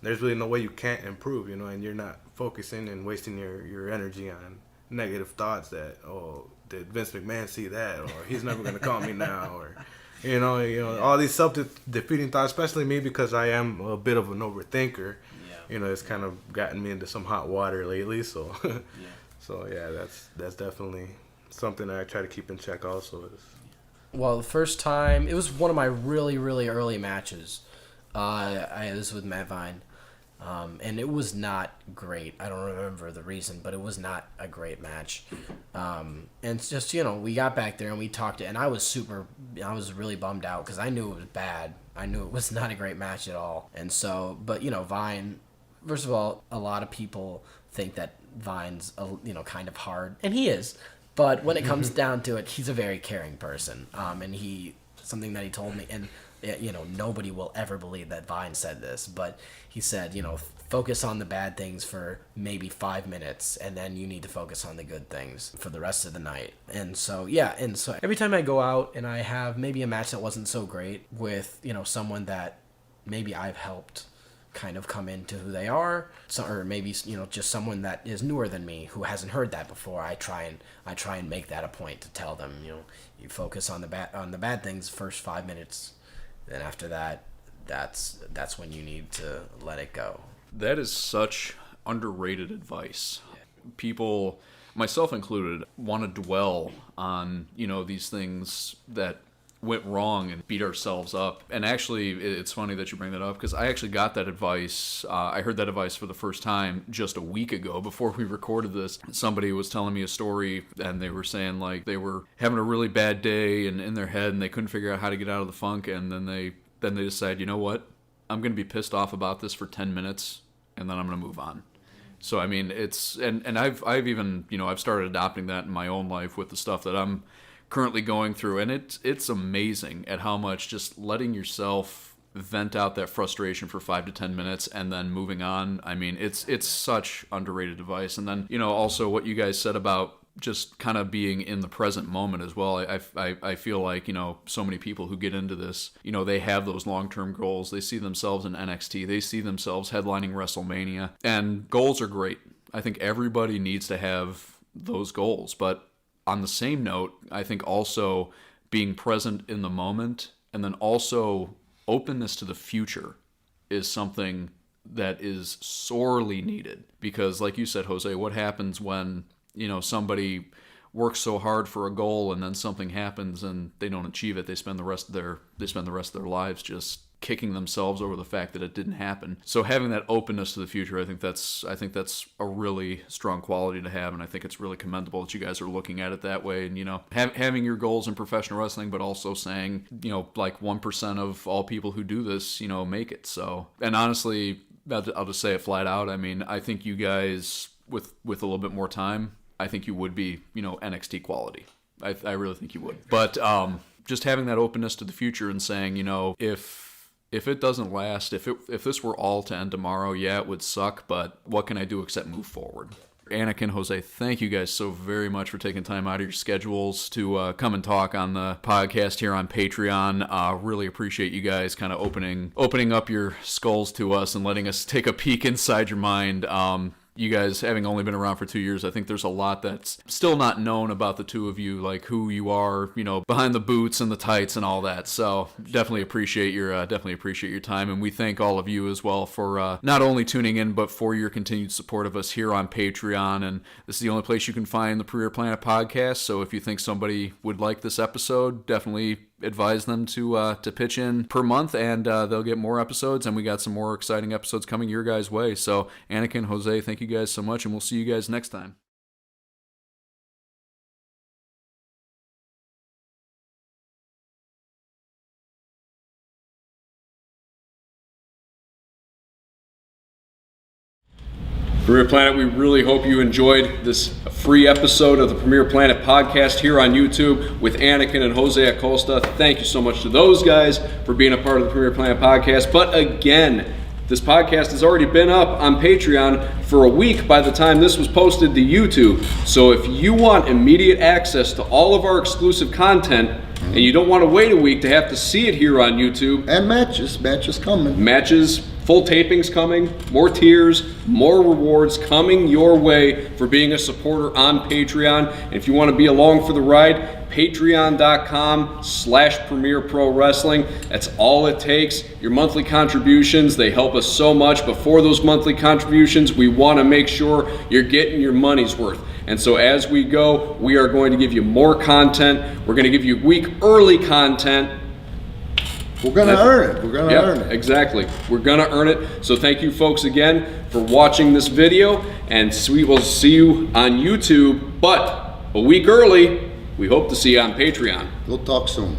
really no way you can't improve, and you're not focusing and wasting your energy on negative thoughts that, oh, did Vince McMahon see that? Or he's never going to call me now? Or, all these self-defeating thoughts, especially me, because I am a bit of an overthinker. Yeah. It's kind of gotten me into some hot water lately. So, yeah. So yeah, that's definitely something that I try to keep in check also. Well, the first time, it was one of my really, really early matches. It was with Matt Vine, and it was not great. I don't remember the reason, but it was not a great match. And it's just, we got back there and we talked, and I was really bummed out because I knew it was bad. I knew it was not a great match at all. And so, but, Vine, first of all, a lot of people think that Vine's, kind of hard, and he is. But when it comes down to it, he's a very caring person. And something that he told me, and nobody will ever believe that Vine said this, but he said, focus on the bad things for maybe 5 minutes, and then you need to focus on the good things for the rest of the night. And so, every time I go out and I have maybe a match that wasn't so great with, someone that maybe I've helped kind of come into who they are, or maybe just someone that is newer than me who hasn't heard that before, I try and make that a point to tell them, you focus on the bad things first 5 minutes, then after that, that's when you need to let it go. That is such underrated advice. People, myself included, want to dwell on these things that went wrong and beat ourselves up. And actually, it's funny that you bring that up, because I actually got that advice. I heard that advice for the first time just a week ago before we recorded this. Somebody was telling me a story, and they were saying like they were having a really bad day and in their head, and they couldn't figure out how to get out of the funk. And then they decide, you know what? I'm going to be pissed off about this for 10 minutes, and then I'm going to move on. So I mean, it's and I've even I've started adopting that in my own life with the stuff that I'm currently going through, and it's amazing at how much just letting yourself vent out that frustration for 5 to 10 minutes and then moving on. I mean, it's such underrated advice. And then also what you guys said about just kind of being in the present moment as well. I feel like so many people who get into this, they have those long-term goals. They see themselves in NXT. They see themselves headlining WrestleMania, and goals are great. I think everybody needs to have those goals, but on the same note, I think also being present in the moment, and then also openness to the future, is something that is sorely needed. Because like you said, Jose, what happens when somebody works so hard for a goal and then something happens and they don't achieve it? They spend the rest of their lives just kicking themselves over the fact that it didn't happen. So having that openness to the future, I think that's a really strong quality to have, and I think it's really commendable that you guys are looking at it that way. And having your goals in professional wrestling, but also saying, like 1% of all people who do this, make it. So, and honestly, I'll just say it flat out. I mean, I think you guys, with a little bit more time, I think you would be, NXT quality. I really think you would. But just having that openness to the future and saying, if it doesn't last, if this were all to end tomorrow, yeah, it would suck, but what can I do except move forward? Anakin, Jose, thank you guys so very much for taking time out of your schedules to come and talk on the podcast here on Patreon. Really appreciate you guys kind of opening up your skulls to us and letting us take a peek inside your mind. You guys, having only been around for 2 years, I think there's a lot that's still not known about the two of you, like who you are, behind the boots and the tights and all that. So definitely appreciate your time, and we thank all of you as well for not only tuning in, but for your continued support of us here on Patreon. And this is the only place you can find the Premier Planet podcast. So if you think somebody would like this episode, definitely advise them to pitch in per month, and they'll get more episodes, and we got some more exciting episodes coming your guys' way. So Anakin, Jose, thank you guys so much, and we'll see you guys next time. Premier Planet, we really hope you enjoyed this free episode of the Premier Planet podcast here on YouTube with Anakin and Jose Acosta. Thank you so much to those guys for being a part of the Premier Planet podcast. But again, this podcast has already been up on Patreon for a week by the time this was posted to YouTube. So if you want immediate access to all of our exclusive content, and you don't want to wait a week to have to see it here on YouTube. And matches coming. Matches, full tapings coming, more tiers, more rewards coming your way for being a supporter on Patreon. And if you want to be along for the ride, patreon.com/Premier Pro Wrestling. That's all it takes. Your monthly contributions, they help us so much. But for those monthly contributions, we want to make sure you're getting your money's worth. And so as we go, we are going to give you more content. We're going to give you week early content. We're going to earn it. We're going to earn it. Exactly. We're going to earn it. So thank you folks again for watching this video, and we will see you on YouTube, but a week early. We hope to see you on Patreon. We'll talk soon.